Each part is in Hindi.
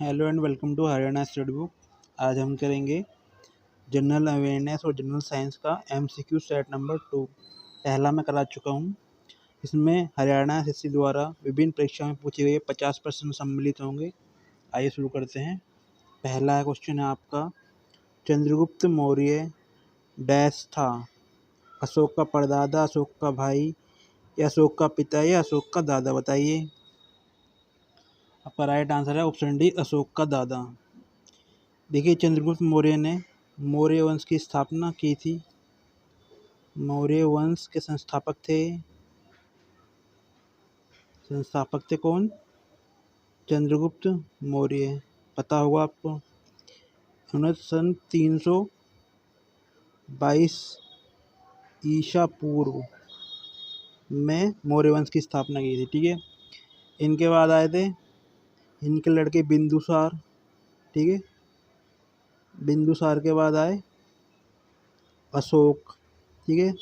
Hello and welcome to Haryana study book. आज हम करेंगे जनरल अवेयरनेस और जनरल साइंस का एमसीक्यू सेट नंबर 2। पहला मैं करा चुका हूँ। इसमें हरियाणा एसएससी द्वारा विभिन्न परीक्षाओं में पूछे गए 50 प्रश्न सम्मिलित होंगे। आइए शुरू करते हैं। पहला क्वेश्चन है आपका, चंद्रगुप्त मौर्य डैश था? अशोक का परदादा, अशोक का भाई, या अशोक का पिता, या अशोक का दादा? बताइए। आपका राइट आंसर है ऑप्शन डी, अशोक का दादा। देखिए, चंद्रगुप्त मौर्य ने मौर्य वंश की स्थापना की थी। मौर्य वंश के संस्थापक थे कौन? चंद्रगुप्त मौर्य। पता होगा आपको। उन्होंने सन 322 ईसा पूर्व में मौर्य वंश की स्थापना की थी। ठीक है। इनके बाद आए थे इनके लड़के बिंदुसार। ठीक है। बिंदुसार के बाद आए अशोक। ठीक है।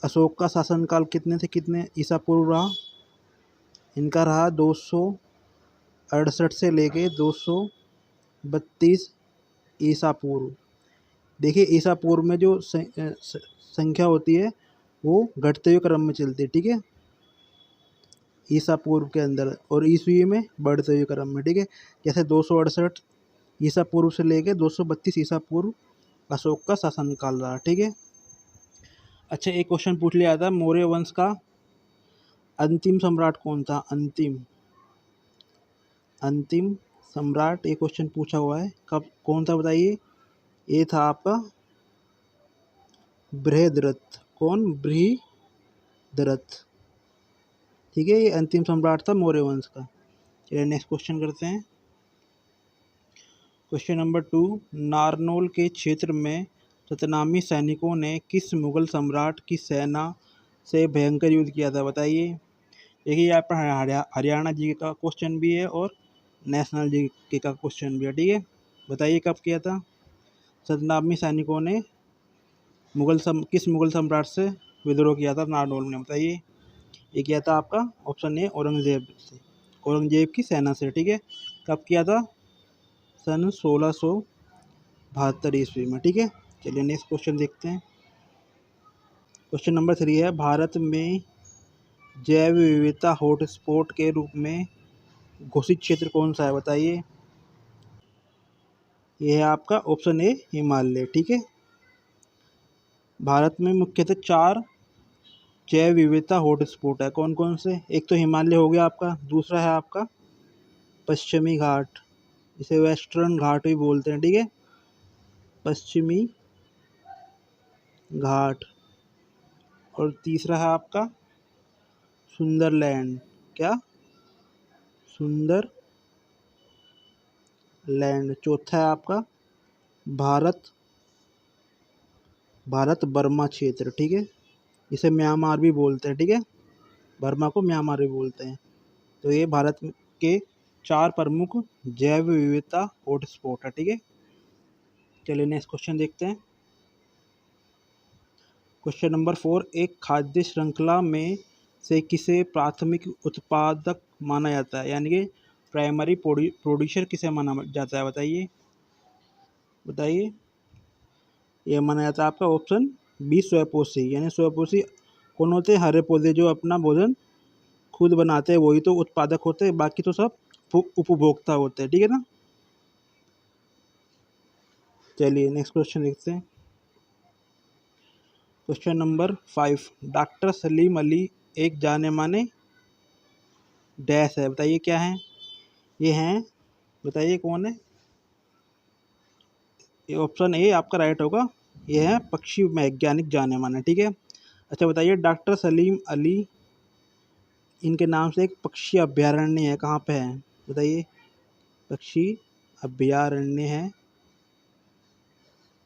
अशोक का शासनकाल कितने ईसा पूर्व रहा? इनका रहा 268 से लेके 232 ईसा पूर्व। देखिए, ईसा पूर्व में जो संख्या होती है वो घटते हुए क्रम में चलती है। ठीक है। ईसा पूर्व के अंदर और ईसवी में बढ़ते हुए क्रम में। ठीक है। जैसे 268 ईसा पूर्व से लेके 232 ईसा पूर्व अशोक का शासनकाल रहा। ठीक है। अच्छा, एक क्वेश्चन पूछ लिया था, मौर्य वंश का अंतिम सम्राट कौन था? अंतिम सम्राट, एक क्वेश्चन पूछा हुआ है। कब, कौन था बताइए? ये था आपका बृहद्रथ। कौन? बृहद्रथ। ठीक है। ये अंतिम सम्राट था मौर्य वंश का। चलिए नेक्स्ट क्वेश्चन करते हैं। क्वेश्चन नंबर 2, नारनौल के क्षेत्र में सतनामी सैनिकों ने किस मुगल सम्राट की सेना से भयंकर युद्ध किया था? बताइए। देखिए, यहाँ पर हरियाणा जी का क्वेश्चन भी है और नेशनल जी का क्वेश्चन भी है। ठीक है। बताइए कब किया था? सतनामी सैनिकों ने किस मुगल सम्राट से विद्रोह किया था नारनौल में? बताइए। ये किया था आपका ऑप्शन ए, औरंगजेब से, औरंगजेब की सेना से। ठीक है। कब किया था? सन 1672 ईस्वी में। ठीक है। चलिए नेक्स्ट क्वेश्चन देखते हैं। क्वेश्चन नंबर 3 है, भारत में जैव विविधता हॉटस्पॉट के रूप में घोषित क्षेत्र कौन सा है? बताइए। यह है आपका ऑप्शन ए, हिमालय। ठीक है। भारत में मुख्यतः 4 जैव विविधता हॉटस्पॉट है। कौन कौन से? एक तो हिमालय हो गया आपका, दूसरा है आपका पश्चिमी घाट, इसे वेस्टर्न घाट भी बोलते हैं। ठीक है। पश्चिमी घाट। और तीसरा है आपका सुंदरलैंड। क्या? सुंदरलैंड। चौथा है आपका भारत बर्मा क्षेत्र। ठीक है। इसे म्यांमार भी बोलते हैं। ठीक है। बर्मा को म्यांमार भी बोलते हैं। तो ये भारत के 4 प्रमुख जैव विविधता हॉटस्पॉट है। ठीक है। चलिए नेक्स्ट क्वेश्चन देखते हैं। क्वेश्चन नंबर 4, एक खाद्य श्रृंखला में से किसे प्राथमिक उत्पादक माना जाता है? यानी कि प्राइमरी प्रोड्यूसर किसे माना जाता है? बताइए। ये माना जाता है आपका ऑप्शन बी, स्वयंपोषी। यानी स्वयंपोषी कौन होते हैं? हरे पौधे जो अपना भोजन खुद बनाते हैं वही तो उत्पादक होते हैं, बाकी तो सब उपभोक्ता होते हैं। ठीक है ना। चलिए नेक्स्ट क्वेश्चन देखते हैं। Question number 5, doctor Salim Ali एक जाने माने डैश है। बताइए क्या है? ये हैं, बताइए कौन है? ये ऑप्शन ए आपका राइट होगा। ये है पक्षी वैज्ञानिक जाने माने। ठीक है। अच्छा बताइए, डॉक्टर सलीम अली, इनके नाम से एक पक्षी अभ्यारण्य है, कहाँ पे है? बताइए। पक्षी अभ्यारण्य है,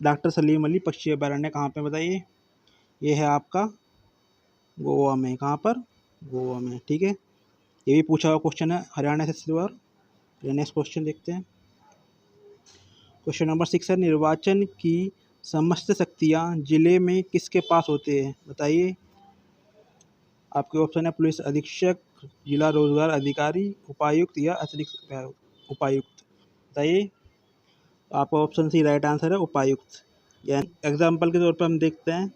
डॉक्टर सलीम अली पक्षी अभ्यारण्य कहाँ पे? बताइए। ये है आपका गोवा में। कहाँ पर? गोवा में। ठीक है। ये भी पूछा हुआ क्वेश्चन है हरियाणा से बार। नेक्स्ट क्वेश्चन देखते हैं। क्वेश्चन नंबर 6 है, निर्वाचन की समस्त शक्तियाँ जिले में किसके पास होती है? बताइए। आपके ऑप्शन है पुलिस अधीक्षक, जिला रोजगार अधिकारी, उपायुक्त या अतिरिक्त उपायुक्त। बताइए, आपका ऑप्शन सी राइट आंसर है, उपायुक्त। यानी एग्जाम्पल के तौर पर हम देखते हैं,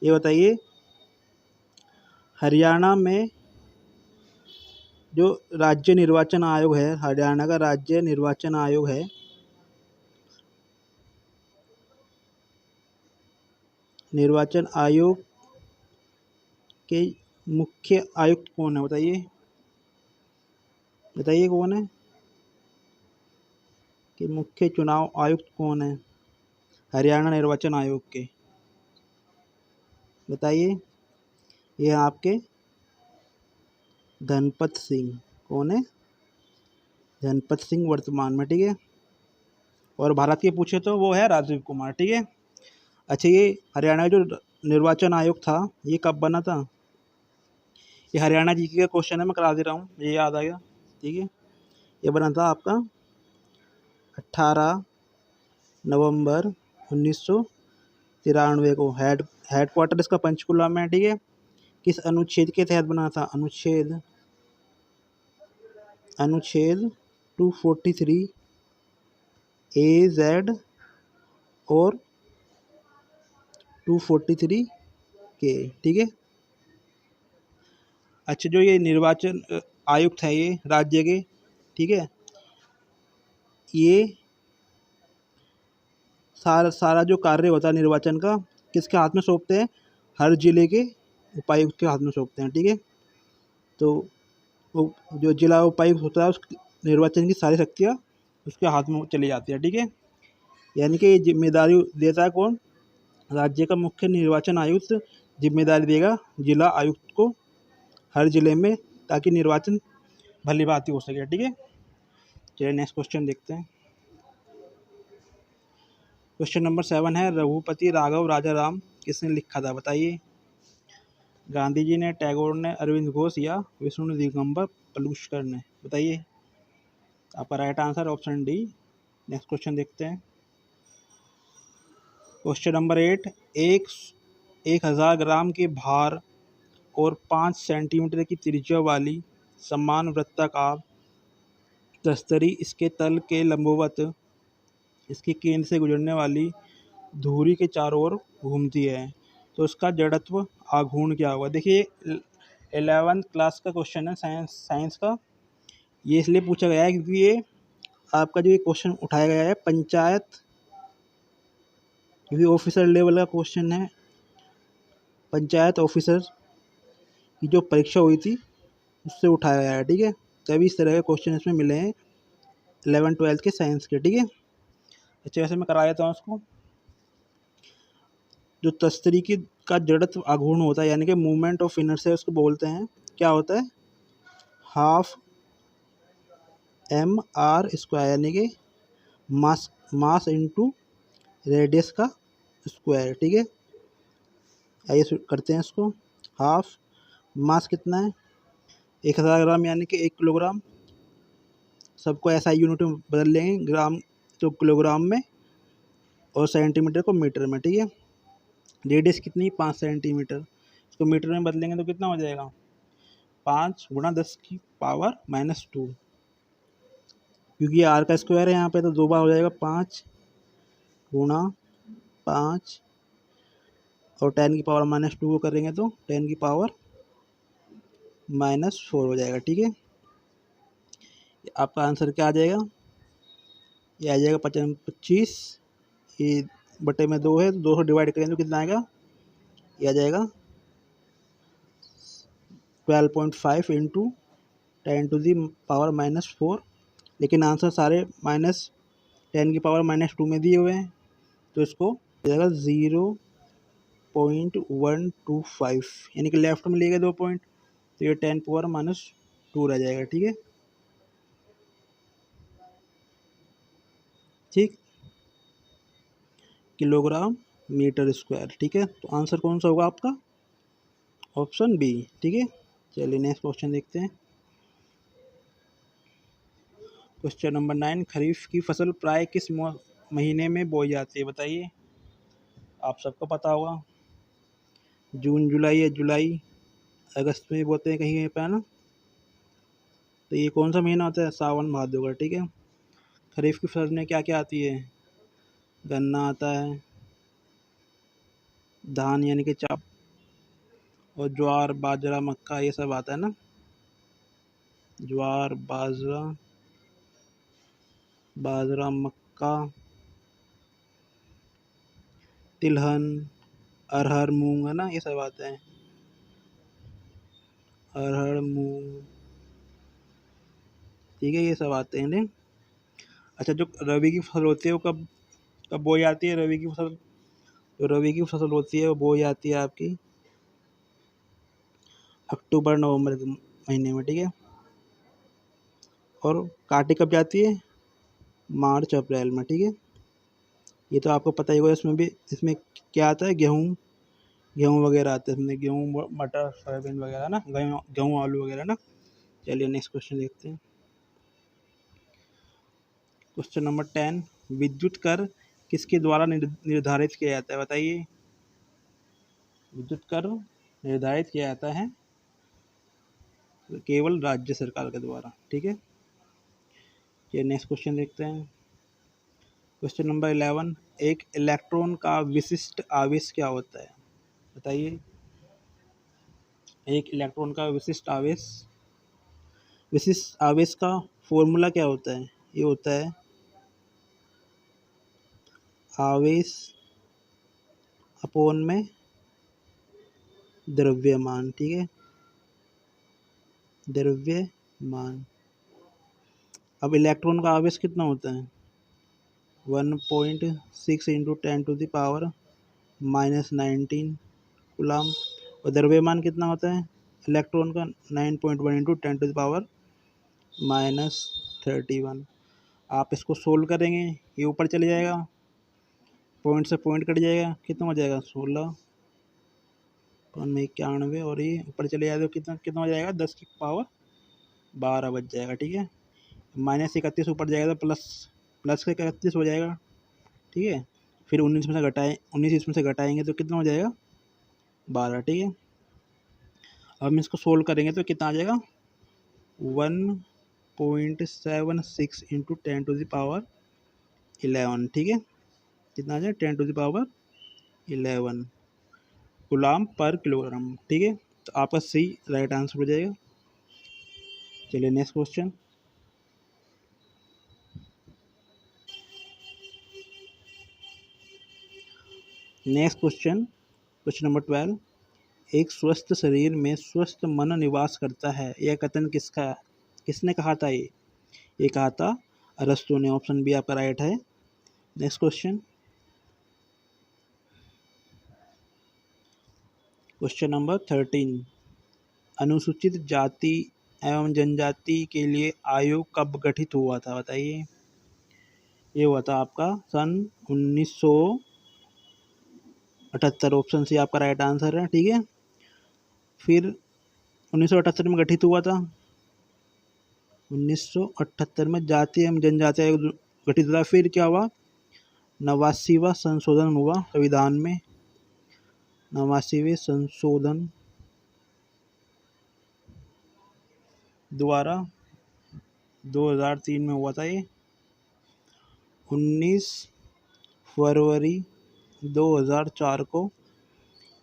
ये बताइए हरियाणा में जो राज्य निर्वाचन आयोग है, हरियाणा का राज्य निर्वाचन आयोग है, निर्वाचन आयोग के मुख्य आयुक्त कौन है? बताइए, बताइए कौन है कि मुख्य चुनाव आयुक्त कौन है हरियाणा निर्वाचन आयोग के? बताइए, ये आपके धनपत सिंह। कौन है? धनपत सिंह वर्तमान में, ठीक है। और भारत के पूछे तो वो है राजीव कुमार, ठीक है। अच्छा, ये हरियाणा का जो निर्वाचन आयोग था ये कब बना था? ये हरियाणा जी का क्वेश्चन है, मैं करा दे रहा हूँ, ये याद आ गया, ठीक है। ये बना था आपका 18 नवंबर 1993 को। हेडक्वार्टर इसका पंचकुला में है, ठीक है। किस अनुच्छेद के तहत बना था? अनुच्छेद 243 AZ और 243 के, ठीक है। अच्छा, जो ये निर्वाचन आयुक्त है ये राज्य के, ठीक है, ये सारा जो कार्य होता है निर्वाचन का किसके हाथ में सौंपते हैं? हर जिले के उपायुक्त के हाथ में सौंपते हैं, ठीक है। तो वो जो जिला उपायुक्त होता है उस निर्वाचन की सारी शक्तियाँ उसके हाथ में चली जाती है, ठीक है। यानी कि ये जिम्मेदारी देता है कौन? राज्य का मुख्य निर्वाचन आयुक्त जिम्मेदारी देगा जिला आयुक्त को हर जिले में, ताकि निर्वाचन भली भांति हो सके, ठीक है। चलिए नेक्स्ट क्वेश्चन देखते हैं। क्वेश्चन नंबर 7 है, रघुपति राघव राजाराम किसने लिखा था? बताइए, गांधी जी ने, टैगोर ने, अरविंद घोष या विष्णु दिगंबर पलुस्कर ने? बताइए, आपका right answer option D. Next question देखते हैं। क्वेश्चन नंबर 8, 1000 ग्राम के भार और 5 सेंटीमीटर की त्रिज्या वाली समान वृत्ताकार तस्तरी इसके तल के लंबवत इसके केंद्र से गुजरने वाली धुरी के चारों ओर घूमती है, तो उसका जड़त्व आघूर्ण क्या होगा? देखिए, 11th क्लास का क्वेश्चन है, साइंस का। ये इसलिए पूछा गया है क्योंकि ये आपका जो ये क्वेश्चन उठाया गया है पंचायत, क्योंकि ऑफिसर लेवल का क्वेश्चन है, पंचायत ऑफिसर की जो परीक्षा हुई थी उससे उठाया गया है, ठीक है। तभी इस तरह के क्वेश्चन इसमें मिले हैं 11th-12th के साइंस के, ठीक है। अच्छा, वैसे मैं करा देता हूँ उसको। जो तस्तरी की का जड़त्व आघूर्ण होता है, यानी कि मूवमेंट ऑफ इनर्शिया उसको बोलते हैं, क्या होता है? हाफ mr², यानी कि मास इनटू रेडियस का स्क्वायर, ठीक है। आइए करते हैं इसको। हाफ मास कितना है? 1000 ग्राम, यानी कि 1 किलोग्राम। सबको ऐसा यूनिट में बदल लेंगे, ग्राम तो किलोग्राम में और सेंटीमीटर को मीटर में, ठीक है। रेडियस कितनी? 5 सेंटीमीटर। इसको मीटर में बदलेंगे तो कितना हो जाएगा? 5 × 10⁻², क्योंकि आर का स्क्वायर है यहाँ पे, तो 2 बार हो जाएगा। 5 × 5 और 10⁻² को करेंगे तो 10⁻⁻4 हो जाएगा, ठीक है। आपका आंसर क्या आ जाएगा? ये आ जाएगा 25, ये बटे में 2 है तो 2 से डिवाइड करेंगे तो कितना आएगा? ये आ जाएगा 12.5 × 10⁻⁻4। लेकिन आंसर सारे -10⁻² में दिए हुए हैं, तो इसको हो जाएगा 0.125, यानी कि लेफ्ट में लेगा 2 पॉइंट, तो ये 10⁻² रह जाएगा, ठीक है। ठीक, किलोग्राम मीटर स्क्वायर, ठीक है। तो आंसर कौन सा होगा आपका? ऑप्शन बी, ठीक है। चलिए नेक्स्ट क्वेश्चन देखते हैं। क्वेश्चन नंबर 9, खरीफ की फसल प्राय किस महीने में बोई जाती है? बताइए, आप सबको पता होगा, जून जुलाई या जुलाई अगस्त में बोते हैं कहीं पे, है ना। तो ये कौन सा महीना होता है? सावन भादो का, ठीक है। खरीफ की फसल में क्या क्या आती है? गन्ना आता है, धान यानी कि चाप, और ज्वार बाजरा मक्का ये सब आता है ना। ज्वार बाजरा बाजरा मक्का, तिलहन, अरहर मूंग है ना, ये सब आते हैं। अरहर मूंग, ठीक है, ये सब आते हैं नहीं। अच्छा, जो रबी की फसल होती है वो कब कब बोई जाती है? रबी की फसल, जो रबी की फसल होती है वो बोई जाती है आपकी अक्टूबर नवंबर के महीने में, ठीक है। और काटी कब जाती है? मार्च अप्रैल में, ठीक है। ये तो आपको पता ही होगा। इसमें क्या आता है? गेहूँ गेहूँ वगैरह आते हैं इसमें, गेहूँ मटर सोयाबीन वगैरह ना, गेहूँ आलू वगैरह ना। चलिए नेक्स्ट क्वेश्चन देखते हैं। क्वेश्चन नंबर 10, विद्युत कर किसके द्वारा निर्धारित किया जाता है? बताइए। विद्युत कर निर्धारित किया जाता है केवल राज्य सरकार के द्वारा, ठीक है। ये नेक्स्ट क्वेश्चन देखते हैं। क्वेश्चन नंबर 11, एक इलेक्ट्रॉन का विशिष्ट आवेश क्या होता है? बताइए। एक इलेक्ट्रॉन का विशिष्ट आवेश का फॉर्मूला क्या होता है? ये होता है आवेश अपॉन में द्रव्यमान, ठीक है, द्रव्यमान। अब इलेक्ट्रॉन का आवेश कितना होता है? 1.6 इंटू 10⁻⁻19 कूलम। और द्रव्यमान कितना होता है इलेक्ट्रॉन का? 9.1 इंटू 10⁻31। आप इसको सोल्व करेंगे, ये ऊपर चले जाएगा, पॉइंट से पॉइंट कट जाएगा, कितना हो जाएगा? 16.91, और ये ऊपर चले जाएगा तो कितना कितना हो जाएगा? 10⁻12 बच जाएगा, ठीक है। -31 ऊपर जाएगा तो प्लस का 31 हो जाएगा, ठीक है। फिर 19 इसमें से घटाएंगे तो कितना हो जाएगा? 12, ठीक है। अब हम इसको सोल्व करेंगे तो कितना आ जाएगा? 1.76 इंटू 10⁻11, ठीक है। कितना आ जाएगा? 10⁻11 कूलम पर किलोग्राम, ठीक है। तो आपका सी राइट आंसर हो जाएगा। चलिए नेक्स्ट क्वेश्चन। क्वेश्चन नंबर 12, एक स्वस्थ शरीर में स्वस्थ मन निवास करता है, यह कथन किसने कहा था? ये कहा था अरस्तु ने। ऑप्शन बी आपका राइट है। नेक्स्ट क्वेश्चन नंबर 13, अनुसूचित जाति एवं जनजाति के लिए आयोग कब गठित हुआ था? बताइए। ये हुआ था आपका सन 1978। ऑप्शन सी आपका राइट आंसर है, ठीक है। फिर 1978 में गठित हुआ था। 1978 में जाति एवं जनजाति आयोग गठित हुआ। फिर क्या हुआ? 89वां संशोधन हुआ संविधान में। 89वें संशोधन द्वारा 2003 में हुआ था ये। 19 फरवरी 2004 को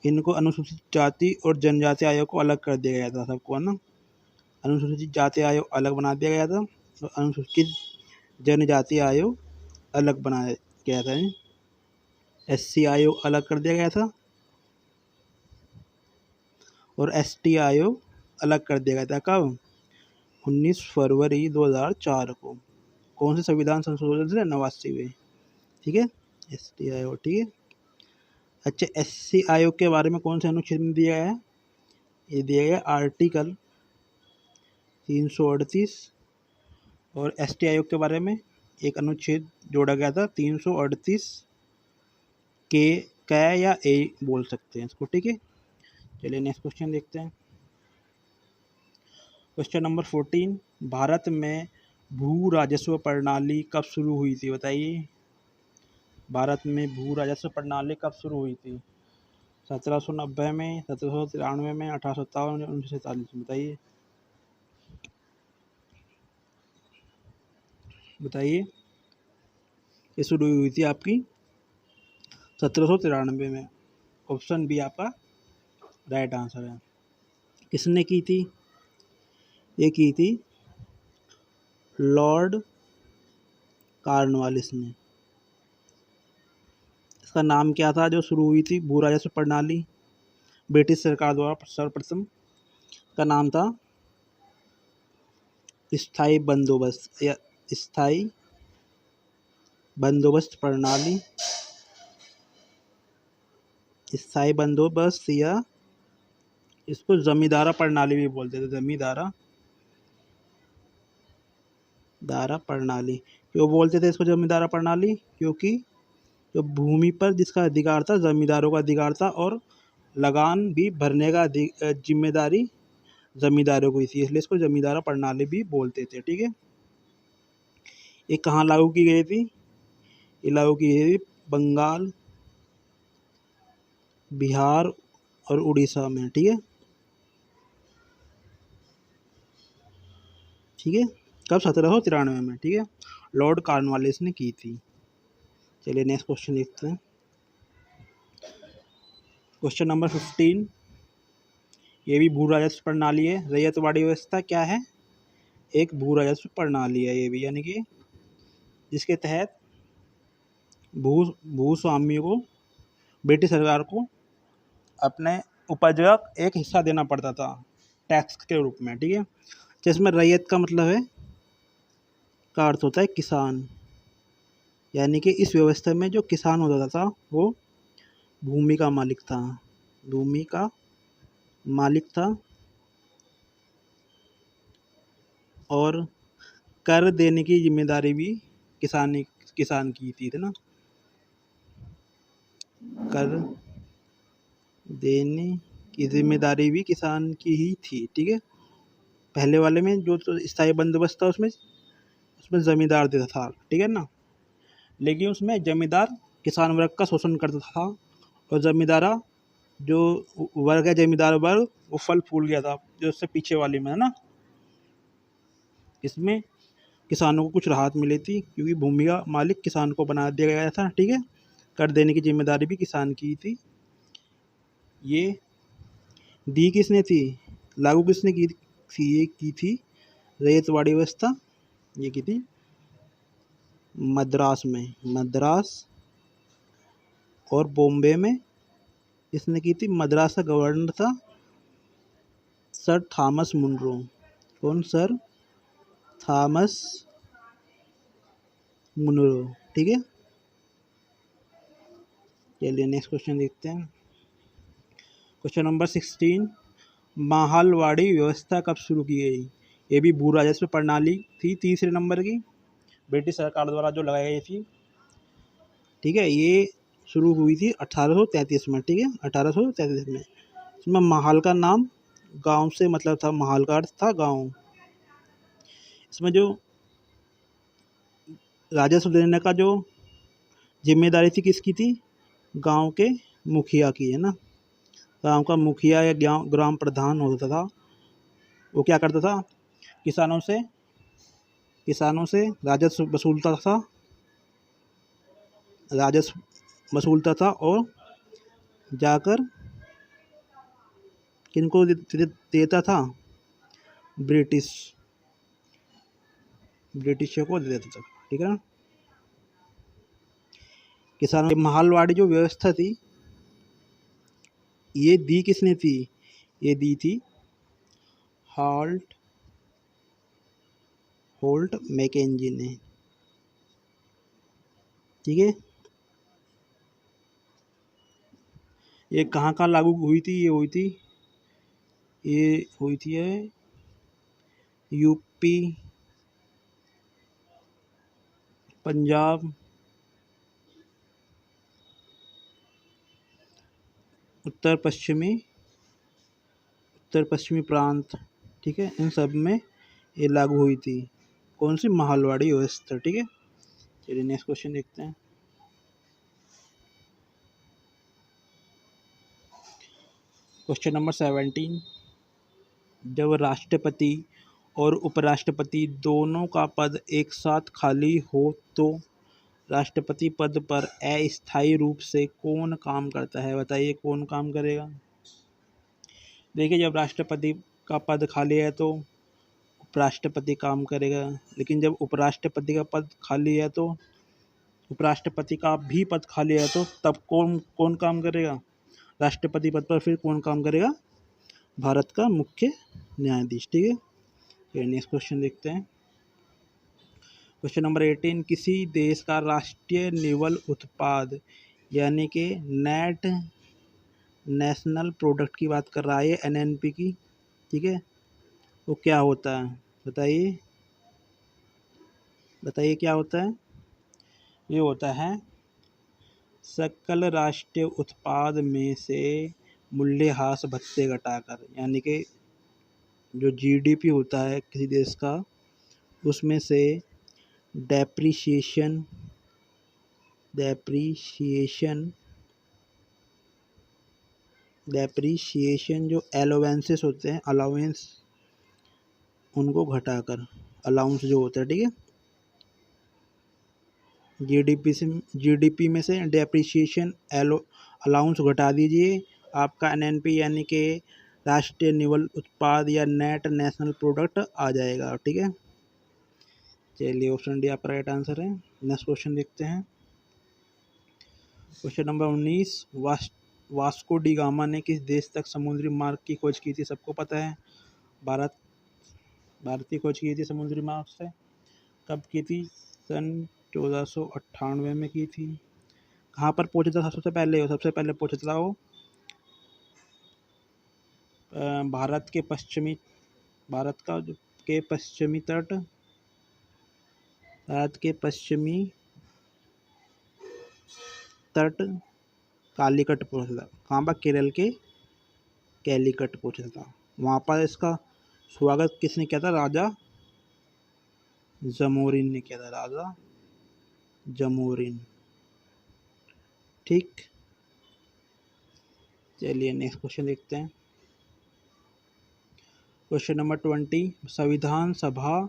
इनको अनुसूचित जाति और जनजाति आयोग को अलग कर दिया गया था, सबको, है ना। अनुसूचित जाति आयोग अलग बना दिया गया था और अनुसूचित जनजाति आयोग अलग बनाया गया था। SC आयोग अलग कर दिया गया था और ST आयोग अलग कर दिया गया था। कब? 19 फरवरी 2004 को। कौन से संविधान संशोधन से? 89वें, ठीक है। ST आयोग, ठीक है। अच्छा, SC आयोग के बारे में कौन से अनुच्छेद में दिया गया है? ये दिया गया आर्टिकल 338। और ST आयोग के बारे में एक अनुच्छेद जोड़ा गया था 338 के या ए बोल सकते हैं इसको, ठीक है। चलिए नेक्स्ट क्वेश्चन देखते हैं। क्वेश्चन नंबर 14, भारत में भू राजस्व प्रणाली कब शुरू हुई थी? बताइए। भारत में भू राजस्व प्रणाली कब शुरू हुई थी? 1790 में, 1793 में, 1857 में, 1947 में? बताइए। बताइए। ये शुरू हुई थी आपकी 1793 में। ऑप्शन बी आपका राइट आंसर है। किसने की थी? ये की थी लॉर्ड कॉर्नवालिस ने। इसका नाम क्या था जो शुरू हुई थी भू राजस्व प्रणाली ब्रिटिश सरकार द्वारा सर्वप्रथम? का नाम था स्थायी बंदोबस्त या स्थायी बंदोबस्त प्रणाली, स्थायी बंदोबस्त, या इसको जमींदारा प्रणाली भी बोलते थे। जमींदारा प्रणाली। क्यों बोलते थे इसको जमींदारा प्रणाली? क्योंकि जो भूमि पर जिसका अधिकार था, जमींदारों का अधिकार था, और लगान भी भरने का जिम्मेदारी जमींदारों को थी, इसलिए इसको जमींदारा प्रणाली भी बोलते थे। ठीक है। ये कहाँ लागू की गई थी? ये लागू की गई थी बंगाल, बिहार और उड़ीसा में। ठीक है। ठीक है। कब? 1793 में। ठीक है। लॉर्ड कॉर्नवालिस ने की थी। चलिए नेक्स्ट क्वेश्चन देखते हैं। Question number 15। ये भी भू राजस्व प्रणाली है। रैयतवाड़ी व्यवस्था क्या है? एक भू राजस्व प्रणाली है ये भी, यानी कि जिसके तहत भूस्वामियों को, ब्रिटिश सरकार को अपने उपज का एक हिस्सा देना पड़ता था टैक्स के रूप में। ठीक है। जिसमें रैयत का मतलब है, का अर्थ होता है किसान, यानी कि इस व्यवस्था में जो किसान होता था वो भूमि का मालिक था। भूमि का मालिक था और कर देने की जिम्मेदारी भी किसान की थी ना। कर देने की जिम्मेदारी भी किसान की ही थी। ठीक है। पहले वाले में जो तो स्थायी बंदोबस्त था उसमें जमींदार देता था। ठीक है ना। लेकिन उसमें जमींदार किसान वर्ग का शोषण करता था, और जमींदारा जो वर्ग है, जमींदार वर्ग, वो फल फूल गया था जो उससे पीछे वाले में है ना। इसमें किसानों को कुछ राहत मिली थी क्योंकि भूमि का मालिक किसान को बना दिया गया था। ठीक है। कर देने की जिम्मेदारी भी किसान की थी। ये दी किसने थी? लागू किसने की थी? ये की थी रैयतवाड़ी व्यवस्था। ये की थी मद्रास में। मद्रास और बॉम्बे में इसने की थी। मद्रास का गवर्नर था सर थॉमस मुनरो। कौन? Sir Thomas Munro. ठीक है। चलिए नेक्स्ट क्वेश्चन देखते हैं। Question number 16। माहलवाड़ी व्यवस्था कब शुरू की गई? ये भी भू राजस्व प्रणाली थी, तीसरे नंबर की, ब्रिटिश सरकार द्वारा जो लगाई गई थी। ठीक है। ये शुरू हुई थी 1833 में। ठीक है। 1833 में। इसमें माहल का नाम गांव से मतलब था, माहल का अर्थ था गांव। इसमें जो राजस्व देने का जो जिम्मेदारी थी किसकी थी? गांव के मुखिया की, है ना। गांव का मुखिया या ग्राम प्रधान होता था। वो क्या करता था? किसानों से राजस्व वसूलता था और जाकर किनको देता था? ब्रिटिशों को दे देता था। ठीक है ना। किसानों की माहलवाड़ी जो व्यवस्था थी, ये दी किसने थी? ये दी थी होल्ट मैकेंजी ने। ठीक है। ये कहाँ लागू हुई थी? ये हुई थी है यूपी, पंजाब, उत्तर पश्चिमी प्रांत। ठीक है। इन सब में ये लागू हुई थी। कौन सी? माहलवाड़ी व्यवस्था। ठीक है। चलिए नेक्स्ट क्वेश्चन देखते हैं। Question number 17। जब राष्ट्रपति और उपराष्ट्रपति दोनों का पद एक साथ खाली हो तो राष्ट्रपति पद पर अस्थायी रूप से कौन काम करता है? बताइए कौन काम करेगा? देखिए, जब राष्ट्रपति का पद खाली है तो उपराष्ट्रपति काम करेगा, लेकिन जब उपराष्ट्रपति का पद खाली है तो उपराष्ट्रपति का भी पद खाली है तो तब कौन कौन काम करेगा? राष्ट्रपति पद पर फिर कौन काम करेगा? भारत का मुख्य न्यायाधीश। ठीक है, फिर नेक्स्ट क्वेश्चन देखते हैं। क्वेश्चन नंबर 18, किसी देश का राष्ट्रीय निवल उत्पाद यानी कि नेट नेशनल प्रोडक्ट की बात कर रहा है, एनएनपी की। ठीक है, वो क्या होता है? बताइए बताइए क्या होता है? ये होता है सकल राष्ट्रीय उत्पाद में से मूल्यह्रास भत्ते घटाकर, यानी कि जो जीडीपी होता है किसी देश का, उसमें से डेप्रिसिएशन जो अलाउंसेस होते हैं, अलाउंस, उनको घटाकर, अलाउंस जो होता है, ठीक है, जीडीपी में से डेप्रिसिएशन अलाउंस घटा दीजिए, आपका एनएनपी यानी कि राष्ट्रीय निवल उत्पाद या नेट नेशनल प्रोडक्ट आ जाएगा। ठीक है, चलिए ऑप्शन डी आपका राइट आंसर है। नेक्स्ट क्वेश्चन देखते हैं। Question number 19, Vasco D gamma ने किस देश तक समुद्री मार्ग की खोज की थी? सबको पता है, भारत की खोज की थी समुद्री मार्ग से। कब की थी? सन 1498 में की थी। कहाँ पर पहुंचा था सबसे पहले पहुंचा था वो भारत के पश्चिमी तट कालीकट पहुंचा था। कहाँ पर? केरल के कैलीकट पहुंचा था। वहाँ पर इसका स्वागत किसने किया था? राजा जमोरिन ने किया था, राजा जमोरिन। ठीक, चलिए नेक्स्ट क्वेश्चन देखते हैं। क्वेश्चन नंबर 20, संविधान सभा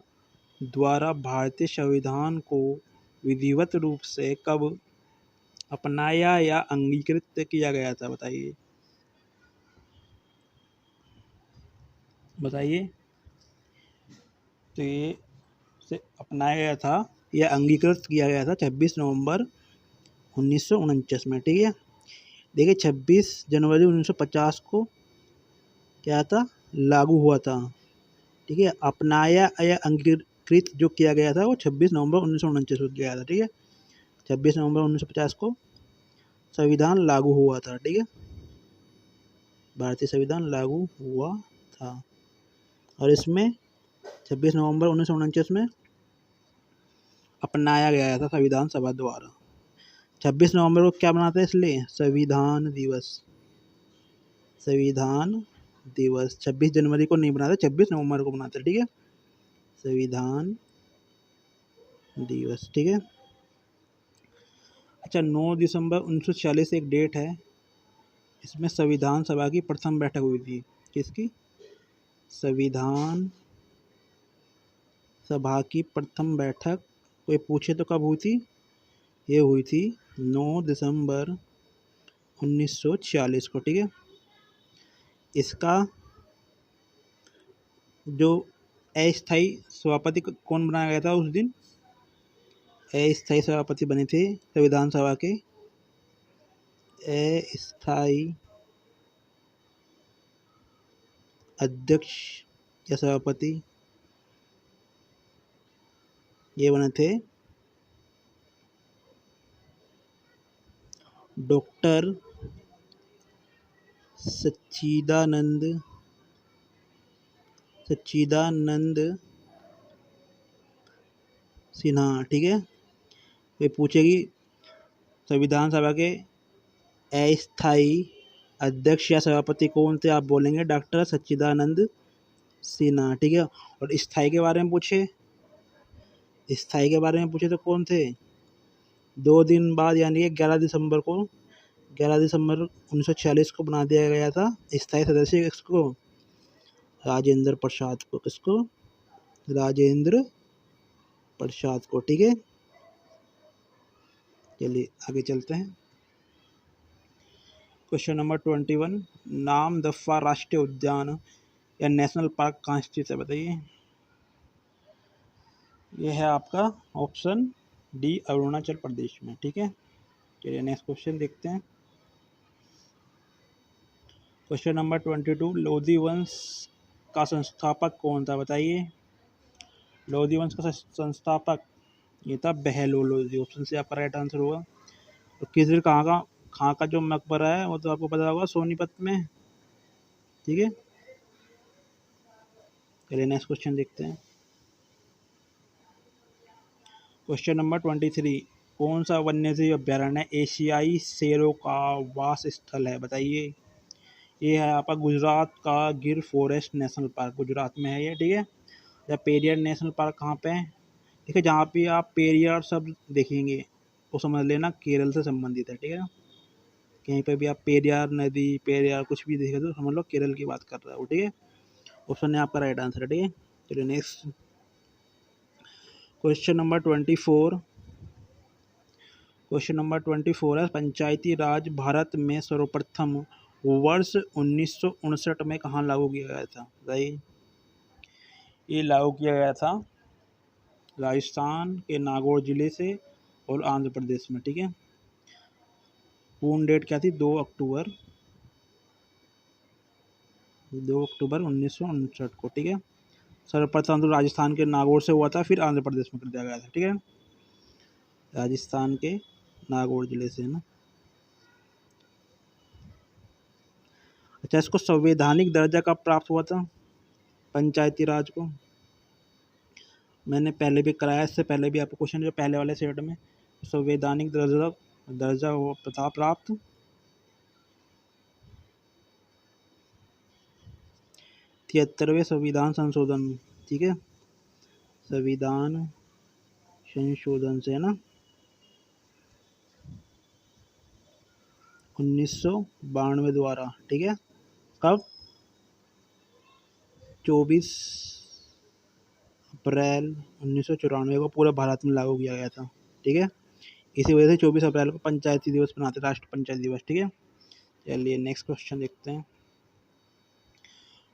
द्वारा भारतीय संविधान को विधिवत रूप से कब अपनाया या अंगीकृत किया गया था? बताइए। तो ये से अपनाया गया था या अंगीकृत किया गया था 26 नवंबर 1949 में। ठीक है, देखिए 26 जनवरी 1950 को क्या था? लागू हुआ था। ठीक है, अपनाया या अंगीकृत जो किया गया था वो 26 नवंबर 1949 को किया था। ठीक है, 26 नवंबर 1950 को संविधान लागू हुआ था। ठीक है, भारतीय संविधान लागू हुआ था और इसमें 26 नवंबर 1949 में अपनाया गया था संविधान सभा द्वारा। 26 नवंबर को क्या मनाते हैं? इसलिए संविधान दिवस 26 जनवरी को नहीं बनाते, 26 नवंबर को मनाते हैं। ठीक है, संविधान दिवस। ठीक है, अच्छा, 9 दिसंबर 1946 एक डेट है, इसमें संविधान सभा की प्रथम बैठक हुई थी। किसकी? संविधान सभा की प्रथम बैठक कोई पूछे तो कब हुई थी? ये हुई थी 9 दिसंबर 1946 को। ठीक है, इसका जो अस्थायी सभापति कौन बनाया गया था उस दिन? अस्थायी सभापति बने थे संविधान सभा के अस्थायी अध्यक्ष या सभापति, ये बने थे डॉक्टर सच्चिदानंद सिन्हा। ठीक है, ये पूछेगी संविधान सभा के अस्थायी अध्यक्ष या सभापति कौन थे? आप बोलेंगे डॉक्टर सच्चिदानंद सिन्हा। ठीक है, और स्थायी के बारे में पूछे तो कौन थे? 2 दिन बाद यानी कि 11 दिसंबर 1946 को बना दिया गया था स्थायी सदस्य इसको, राजेंद्र प्रसाद को। किसको? राजेंद्र प्रसाद को। ठीक है, चलिए आगे चलते हैं। क्वेश्चन नंबर 21, नाम दफा राष्ट्रीय उद्यान या नेशनल पार्क कहाँ स्थित है, बताइए। ये है आपका ऑप्शन डी, अरुणाचल प्रदेश में। ठीक है, चलिए नेक्स्ट क्वेश्चन देखते हैं। क्वेश्चन नंबर 22, लोधी वंश का संस्थापक कौन था, बताइए। लोधी वंश का संस्थापक ये था बहलोल लोधी। ऑप्शन से आपका राइट आंसर होगा। तो किस खां का जो मकबरा है वो तो आपको पता होगा, सोनीपत में। ठीक है, चलिए नेक्स्ट क्वेश्चन देखते हैं। क्वेश्चन नंबर 23, कौन सा वन्यजीव अभ्यारण्य एशियाई शेरों का वास स्थल है, बताइए। ये है आपका गुजरात का गिर फॉरेस्ट नेशनल पार्क, गुजरात में है ये। ठीक है, या पेरियार नेशनल पार्क कहाँ पे है, ठीक है, जहाँ पे आप पेरियार शब्द देखेंगे वो समझ लेना केरल से संबंधित है। ठीक है, कहीं पे भी आप पेरियार नदी, पेरियार कुछ भी देखें तो समझ लो केरल की बात कर रहा है वो। ठीक है, ऑप्शन है आपका राइट आंसर है। ठीक है, चलिए next question number 24। Question number 24 है, पंचायती राज भारत में सर्वप्रथम वर्ष 1959 में कहाँ लागू किया गया था, बताइए। ये लागू किया गया था राजस्थान के नागौर जिले से और आंध्र प्रदेश में। ठीक है, पूर्ण डेट क्या थी, 2 अक्टूबर 1959 को। ठीक है, सर्वप्रथम तो राजस्थान के नागौर से हुआ था, फिर आंध्र प्रदेश में कर दिया गया था। ठीक है, राजस्थान के नागौर जिले से, है ना। अच्छा, इसको संवैधानिक दर्जा कब प्राप्त हुआ था, पंचायती राज को। मैंने पहले भी कराया, इससे पहले भी आपको क्वेश्चन जो पहले वाले सेट में, संवैधानिक दर्जा हुआ था प्राप्त 73वें संविधान संशोधन। ठीक है, संविधान संशोधन से, है ना, 1992 द्वारा। ठीक है, कब, 24 अप्रैल 1994 को पूरे भारत में लागू किया गया था। ठीक है, इसी वजह से 24 अप्रैल को पंचायती दिवस मनाते, राष्ट्रीय पंचायत दिवस। ठीक है, चलिए नेक्स्ट क्वेश्चन देखते हैं।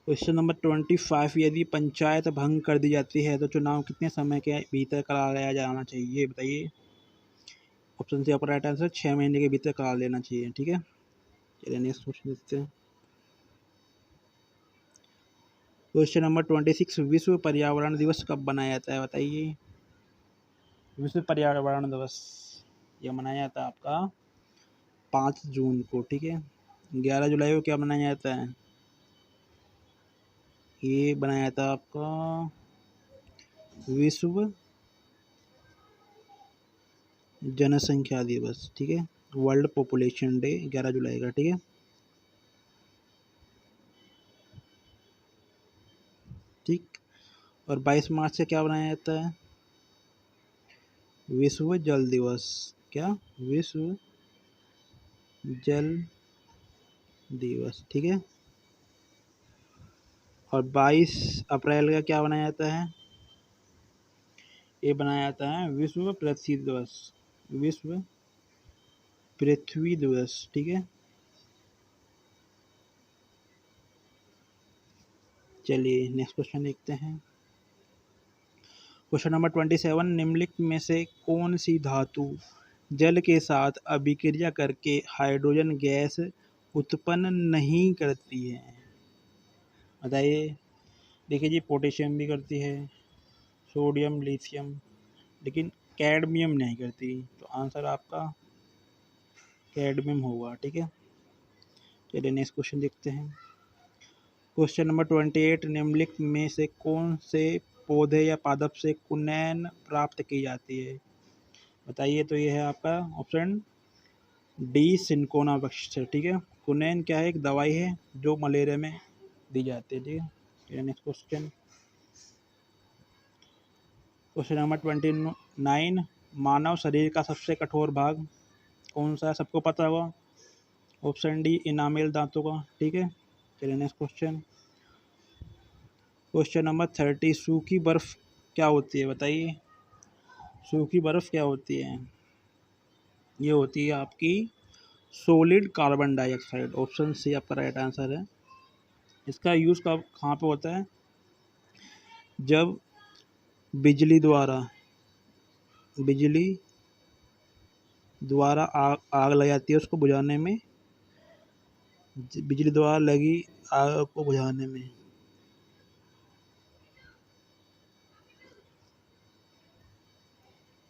क्वेश्चन नंबर 25, यदि पंचायत भंग कर दी जाती है तो चुनाव कितने समय के भीतर कराया जाना चाहिए, बताइए। ऑप्शन सी आपका राइट आंसर, 6 महीने के भीतर करा लेना चाहिए। ठीक है, चलिए नेक्स्ट क्वेश्चन देखते हैं। क्वेश्चन नंबर 26, विश्व पर्यावरण दिवस कब मनाया जाता है, बताइए। विश्व पर्यावरण दिवस यह मनाया जाता है आपका 5 जून को। ठीक है, 11 जुलाई को क्या मनाया जाता है, ये बनाया था आपका विश्व जनसंख्या दिवस। ठीक है, वर्ल्ड पॉपुलेशन डे 11 जुलाई का। ठीक है, ठीक, और 22 मार्च से क्या बनाया जाता है, विश्व जल दिवस। क्या, विश्व जल दिवस। ठीक है, और 22 अप्रैल का क्या बनाया जाता है, ये बनाया जाता है विश्व पृथ्वी दिवस, विश्व पृथ्वी दिवस। ठीक है, चलिए नेक्स्ट क्वेश्चन देखते हैं। क्वेश्चन नंबर 27, निम्नलिखित में से कौन सी धातु जल के साथ अभिक्रिया करके हाइड्रोजन गैस उत्पन्न नहीं करती है, बताइए। देखिए जी, पोटेशियम भी करती है, सोडियम, लिथियम, लेकिन कैडमियम नहीं करती, तो आंसर आपका कैडमियम होगा। ठीक है, चलिए नेक्स्ट क्वेश्चन देखते हैं। क्वेश्चन नंबर 28, निम्नलिखित में से कौन से पौधे या पादप से कुनैन प्राप्त की जाती है, बताइए। तो ये है आपका ऑप्शन डी, सिंकोना वृक्ष से। ठीक है, कुनैन क्या है, एक दवाई है जो मलेरिया में दी जाती है। ठीक है, नेक्स्ट क्वेश्चन। क्वेश्चन नंबर 29, मानव शरीर का सबसे कठोर भाग कौन सा है, सबको पता होगा। ऑप्शन डी, इनामेल दांतों का। ठीक है, चलिए नेक्स्ट क्वेश्चन। क्वेश्चन नंबर 30, सूखी बर्फ क्या होती है बताइए। सूखी बर्फ क्या होती है? ये होती है आपकी solid carbon dioxide. Option C आपका राइट आंसर है। इसका यूज़ कहाँ पे होता है? जब बिजली द्वारा आग लग जाती है उसको बुझाने में, बिजली द्वारा लगी आग को बुझाने में।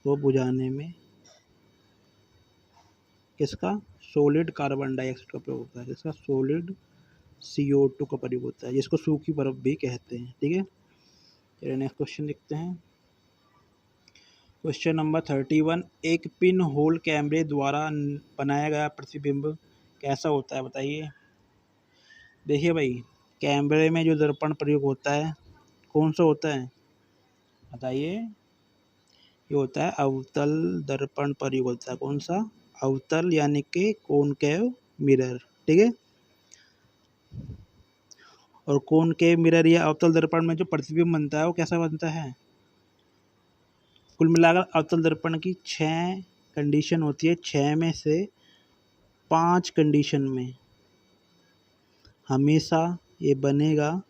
तो बुझाने में किसका? सॉलिड कार्बन डाइऑक्साइड का प्रयोग होता है। किसका? सॉलिड CO2 का प्रयोग होता है, जिसको सूखी बर्फ भी कहते हैं। ठीक है, चलिए नेक्स्ट क्वेश्चन देखते हैं। क्वेश्चन नंबर 31, एक पिन होल कैमरे द्वारा बनाया गया प्रतिबिंब कैसा होता है बताइए। देखिए भाई, कैमरे में जो दर्पण प्रयोग होता है कौन सा होता है बताइए। ये होता है अवतल दर्पण प्रयोग होता है। कौन सा? अवतल यानी कि कॉनकेव मिरर। ठीक है, और कॉनकेव मिरर या अवतल दर्पण में जो प्रतिबिंब बनता है वो कैसा बनता है? कुल मिलाकर अवतल दर्पण की 6 कंडीशन होती है। 6 में से 5 कंडीशन में हमेशा ये बनेगा,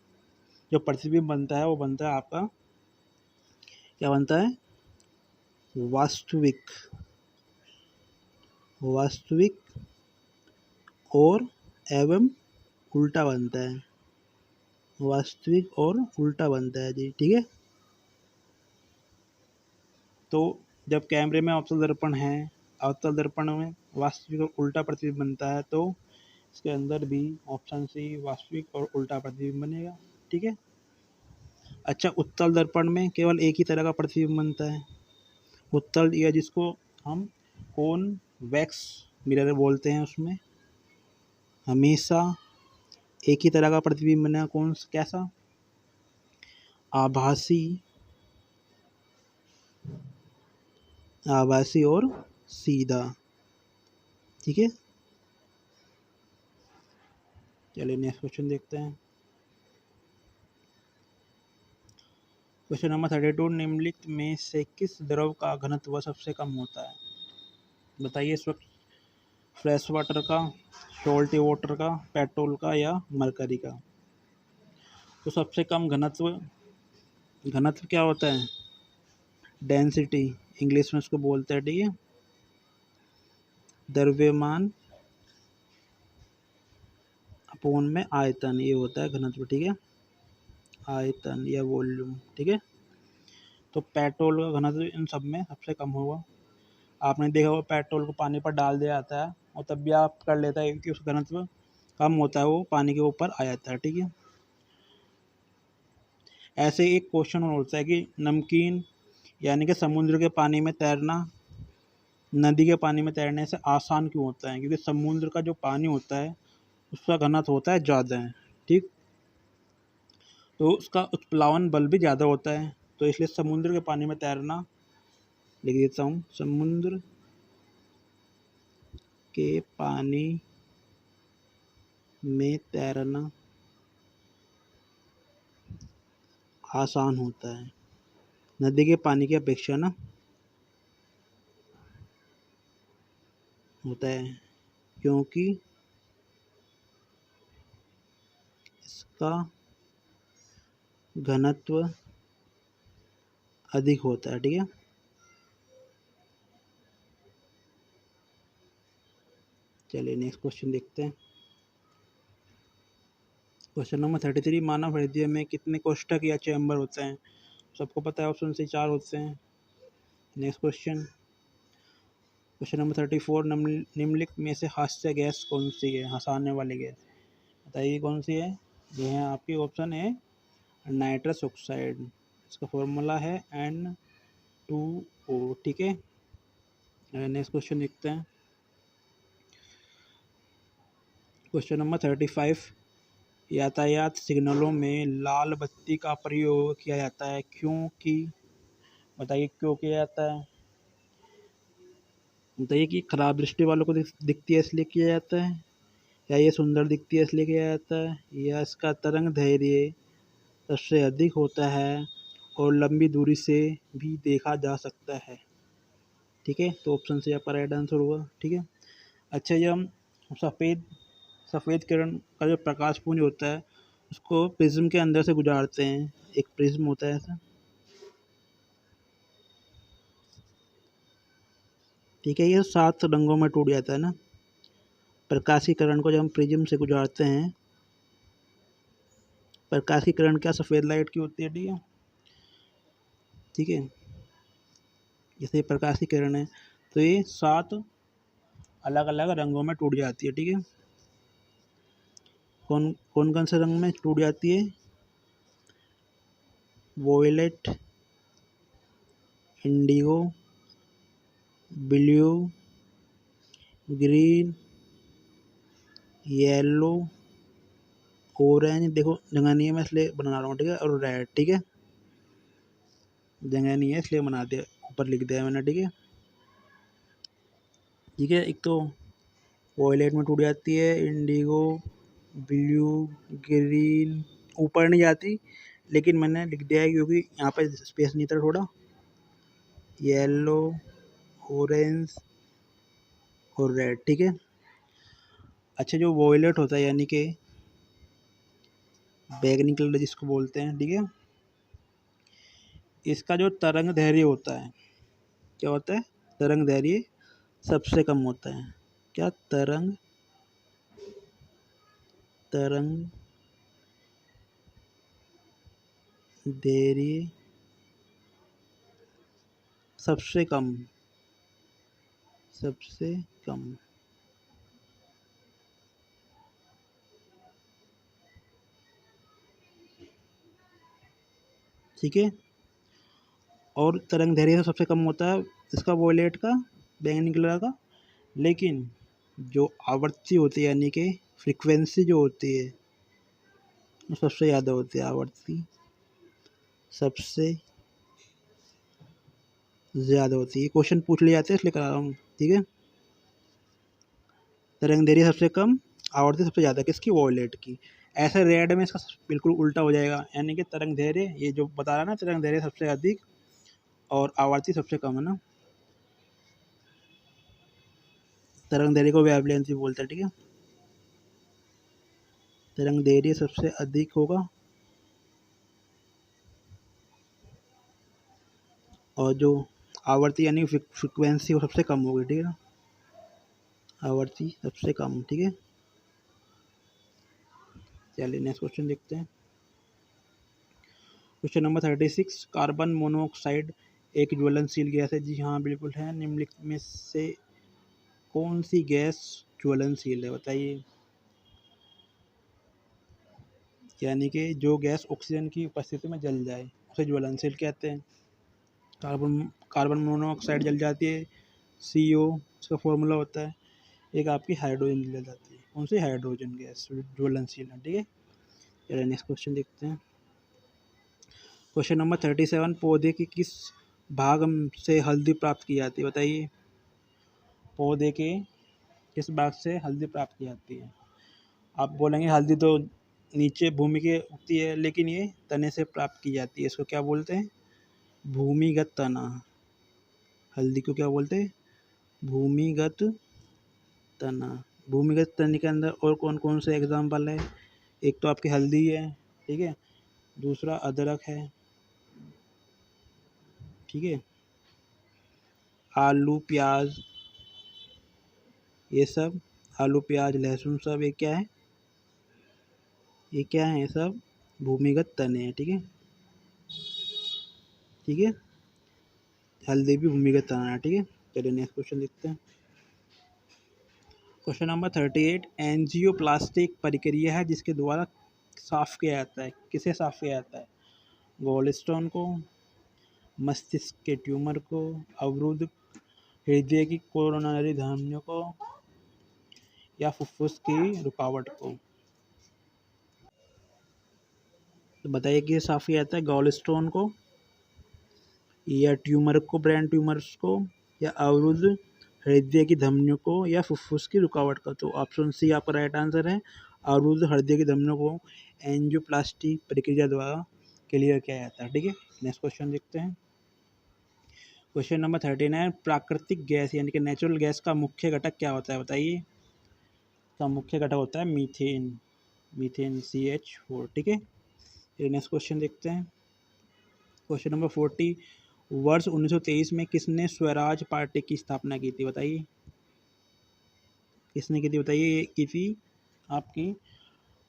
जो प्रतिबिंब बनता है वो बनता है आपका, क्या बनता है? वास्तविक और एवं उल्टा बनता है। वास्तविक और उल्टा बनता है जी। ठीक है, तो जब कैमरे में अवतल दर्पण है, अवतल दर्पण में वास्तविक और उल्टा प्रतिबिंब बनता है, तो इसके अंदर भी ऑप्शन सी वास्तविक और उल्टा प्रतिबिंब बनेगा। ठीक है, अच्छा, उत्तल दर्पण में केवल एक ही तरह का प्रतिबिंब बनता है। उत्तल या जिसको हम कॉन्वेक्स मिरर बोलते हैं, उसमें हमेशा एक ही तरह का प्रतिबिंब बनेगा। कैसा? आभासी और सीधा। ठीक है, चलिए नेक्स्ट क्वेश्चन देखते हैं। क्वेश्चन नंबर 32, निम्नलिखित में से किस द्रव का घनत्व सबसे कम होता है बताइए। इस वक्त फ्रेश वाटर का, सॉल्टी वाटर का, पेट्रोल का या मरकरी का। तो सबसे कम घनत्व क्या होता है? डेंसिटी, इंग्लिश में उसको बोलते हैं। ठीक है, द्रव्यमान अपोन में आयतन, ये होता है घनत्व। ठीक है, आयतन या वॉल्यूम। ठीक है, तो पेट्रोल का घनत्व इन सब में सबसे कम होगा। आपने देखा होगा पेट्रोल को पानी पर डाल दिया जाता है और तब भी आप कर लेता है कि उसका घनत्व कम होता है, वो पानी के ऊपर आ जाता है। ठीक है, ऐसे एक क्वेश्चन और होता है कि नमकीन यानी कि समुद्र के पानी में तैरना नदी के पानी में तैरने से आसान क्यों होता है? क्योंकि समुद्र का जो पानी होता है उसका घनत्व होता है ज़्यादा है। ठीक, तो उसका उत्प्लावन बल भी ज़्यादा होता है, तो इसलिए समुद्र के पानी में तैरना, लिख देता हूँ, समुद्र के पानी में तैरना आसान होता है नदी के पानी की अपेक्षा ना, होता है, क्योंकि इसका घनत्व अधिक होता है। ठीक है, चलिए नेक्स्ट क्वेश्चन देखते हैं। क्वेश्चन नंबर 33, मानव हृदय में कितने कोष्ठक या चैम्बर होते हैं? सबको पता है, ऑप्शन से 4 होते हैं। नेक्स्ट क्वेश्चन नंबर 34, निम्नलिखित में से हास्य गैस कौन सी है? हंसाने वाली गैस बताइए कौन सी है। ये है आपकी ऑप्शन है नाइट्रस ऑक्साइड। इसका फॉर्मूला है N2O। ठीक है, नेक्स्ट क्वेश्चन देखते हैं। क्वेश्चन नंबर 35, यातायात सिग्नलों में लाल बत्ती का प्रयोग किया जाता है क्योंकि, बताइए क्यों किया जाता है? बताइए कि खराब दृष्टि वालों को दिखती है इसलिए किया जाता है, या ये सुंदर दिखती है इसलिए किया जाता है, या इसका तरंग दैर्ध्य सबसे अधिक होता है और लंबी दूरी से भी देखा जा सकता है। ठीक है, तो ऑप्शन से आपका राइट आंसर होगा। ठीक है, अच्छा जब हम सफ़ेद किरण का जो प्रकाश पुंज होता है उसको प्रिज्म के अंदर से गुजारते हैं, एक प्रिज्म होता है ऐसा। ठीक है, ये 7 रंगों में टूट जाता है ना। प्रकाश की किरण को जब हम प्रिज्म से गुजारते हैं, प्रकाश की किरण क्या सफ़ेद लाइट की होती है। ठीक है, ठीक है, जैसे प्रकाश की किरण है तो ये 7 अलग अलग रंगों में टूट जाती है। ठीक है, कौन कौन कौन से रंग में टूट जाती है? Violet, indigo, blue, green, yellow, orange. देखो जगह नहीं है मैं इसलिए बना रहा हूँ। ठीक है, और रेड। ठीक है, जगह नहीं है इसलिए बना दिया, ऊपर लिख दिया मैंने। ठीक है, ठीक है, एक तो वॉयलेट में टूट जाती है, इंडिगो, ब्लू, ग्रीन ऊपर नहीं जाती, लेकिन मैंने लिख दिया है क्योंकि यहाँ पे स्पेस नहीं था थोड़ा। येलो, ऑरेंज और रेड। ठीक है, अच्छा जो वॉयलेट होता है यानी कि बैगनी कलर जिसको बोलते हैं। ठीक है, इसका जो तरंग दैर्घ्य होता है, क्या होता है? तरंग दैर्घ्य सबसे कम होता है। क्या? तरंग दैर्घ्य सबसे कम। ठीक है, और तरंग दैर्घ्य सबसे कम होता है इसका, वॉयलेट का, बैंगनी कलर का। लेकिन जो आवृत्ति होती है यानी कि फ्रीक्वेंसी जो होती है वो सबसे ज़्यादा होती है। आवृत्ति सबसे ज़्यादा होती है। क्वेश्चन पूछ लिए जाते हैं इसलिए करा रहा हूँ। ठीक है, तरंग दैर्घ्य सबसे कम, आवृत्ति सबसे ज़्यादा किसकी? वॉयलेट की। ऐसे रेड में इसका बिल्कुल उल्टा हो जाएगा, यानी कि तरंग दैर्घ्य ये जो बता रहा है ना, तरंग दैर्घ्य सबसे अधिक और आवृत्ति सबसे कम है ना। तरंग दैर्घ्य को वेवलेंथ भी बोलते हैं। ठीक है, तरंग दैर्घ्य सबसे अधिक होगा और जो आवृत्ति यानी फ्रिक्वेंसी वो सबसे कम होगी। ठीक है ना, आवृत्ति सबसे कम। ठीक है, चलिए नेक्स्ट क्वेश्चन देखते हैं। क्वेश्चन नंबर 36, कार्बन मोनोऑक्साइड एक ज्वलनशील गैस है। जी हाँ बिल्कुल है। निम्नलिखित में से कौन सी गैस ज्वलनशील है? बताइए। यानी कि जो गैस ऑक्सीजन की उपस्थिति में जल जाए उसे ज्वलनशील कहते हैं। कार्बन मोनोऑक्साइड जल जाती है, CO इसका फॉर्मूला होता है। एक आपकी हाइड्रोजन जल जाती है, कौन सी? हाइड्रोजन गैस ज्वलनशील है। ठीक है, चलिए नेक्स्ट क्वेश्चन देखते हैं। क्वेश्चन नंबर 37, पौधे की किस भाग से हल्दी प्राप्त की जाती है? बताइए, पौधे के किस भाग से हल्दी प्राप्त की जाती है? आप बोलेंगे हल्दी तो नीचे भूमि के उगती है, लेकिन ये तने से प्राप्त की जाती है। इसको क्या बोलते हैं? भूमिगत तना। हल्दी को क्या बोलते हैं? भूमिगत तना। भूमिगत तने के अंदर और कौन कौन से एग्जाम्पल है? एक तो आपकी हल्दी है, ठीक है, दूसरा अदरक है, ठीक है, आलू प्याज, ये सब आलू प्याज लहसुन सब ये क्या है? ये क्या है? ये सब भूमिगत तने हैं। ठीक है, ठीक है, हल्दी भी भूमिगत तना है। ठीक है, चलिए नेक्स्ट क्वेश्चन देखते हैं। क्वेश्चन नंबर 38, एंजियोप्लास्टी एक प्रक्रिया है जिसके द्वारा साफ किया जाता है। किसे साफ किया जाता है? गॉलस्टोन को, मस्तिष्क के ट्यूमर को, अवरुद्ध हृदय की कोरोनरी धमनियों को, या फुफ्फुस की रुकावट को। तो बताइए कि साफ किया जाता है गॉलस्टोन को, या ट्यूमर को, ब्रेन ट्यूमर्स को, या अवरुद्ध हृदय की धमनियों को, या फुफ्फुस की रुकावट का। तो ऑप्शन सी आपका राइट आंसर है। अवरुद्ध हृदय की धमनियों को एंजियोप्लास्टी प्रक्रिया द्वारा क्लियर किया जाता है। ठीक है, नेक्स्ट क्वेश्चन देखते हैं। क्वेश्चन नंबर 39, प्राकृतिक गैस यानी कि नेचुरल गैस का मुख्य घटक क्या होता है बताइए। का मुख्य घटक होता है मीथेन, मीथेन CH4। ठीक है, फिर नेक्स्ट क्वेश्चन देखते हैं। क्वेश्चन नंबर 40, वर्ष 1923 में किसने स्वराज पार्टी की स्थापना की थी बताइए। किसने की थी बताइए। ये की थी आपकी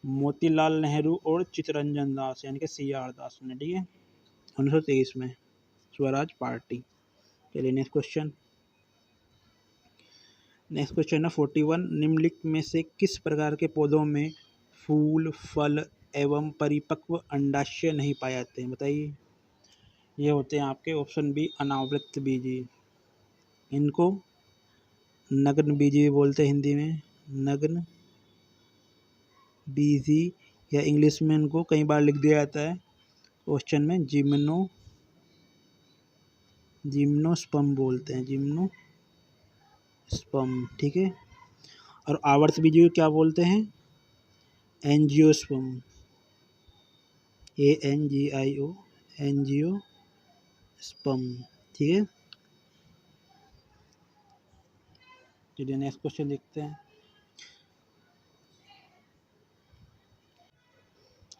मोतीलाल नेहरू और चित्तरंजन दास यानी कि CR दास ने। ठीक है, 1923 में स्वराज पार्टी। चलिए नेक्स्ट क्वेश्चन। नेक्स्ट क्वेश्चन है 41, निम्नलिखित में से किस प्रकार के पौधों में फूल, फल एवं परिपक्व अंडाशय नहीं पाए जाते हैं बताइए। ये होते हैं आपके ऑप्शन बी अनावृत बीजी। इनको नग्न बीजी भी बोलते हैं हिंदी में, नग्न बीजी, या इंग्लिश में इनको कई बार लिख दिया जाता है क्वेश्चन में जिम्नोस्पर्म बोलते हैं, जिम्नोस्पर्म। ठीक है, और आवर्त बीजी को क्या बोलते हैं, एंजियोस्पर्म, ANGIO, एंजियोस्पर्म। ठीक है, चलिए नेक्स्ट क्वेश्चन देखते हैं।